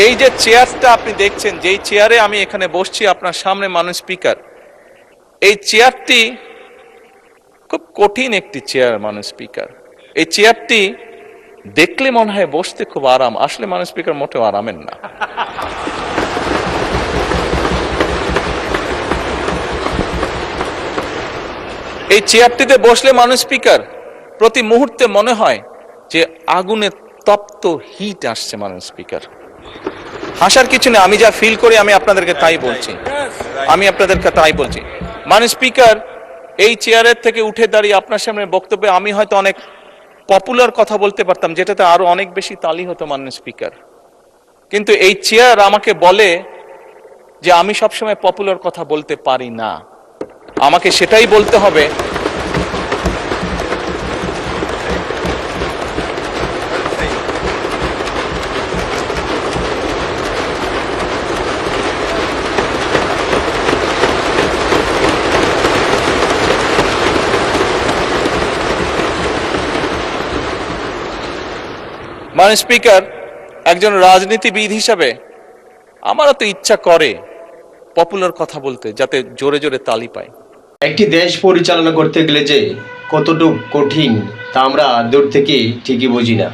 এই যে চেয়ারটা আপনি দেখছেন, যেই চেয়ারে আমি এখানে বসছি আপনার সামনে মাননীয় স্পিকার, এই চেয়ারটি খুব কঠিন একটি চেয়ার মাননীয় স্পিকার। এই চেয়ারটি দেখলে মনে হয় বসতে খুব আরাম, আসলে মাননীয় স্পিকার মোটেও আরামের না। এই চেয়ারটিতে বসলে মাননীয় স্পিকার প্রতি মুহূর্তে মনে হয় যে আগুনে তপ্ত হিট আসছে মাননীয় স্পিকার। হাসার কিছু নেই, আমি যা ফিল করি আমি আপনাদেরকে তাই বলছি, মাননীয় স্পিকার এই চেয়ারের থেকে উঠে দাঁড়িয়ে আপনার সামনে বক্তব্যে আমি হয়তো অনেক পপুলার কথা বলতে পারতাম, যেটাতে আরো অনেক বেশি তালি হতো মাননীয় স্পিকার, কিন্তু এই চেয়ার আমাকে বলে যে আমি সবসময় পপুলার কথা বলতে পারি না, আমাকে সেটাই বলতে হবে মাননীয় স্পিকার। একজন রাজনীতিবিদ হিসাবে আমারও তো ইচ্ছা করে পপুলার কথা বলতে, যাতে জোরে জোরে তালি পাই। একটি দেশ পরিচালনা করতে গেলে যে কতটুকু কঠিন তা আমরা দূর থেকে ঠিকই বুঝি না।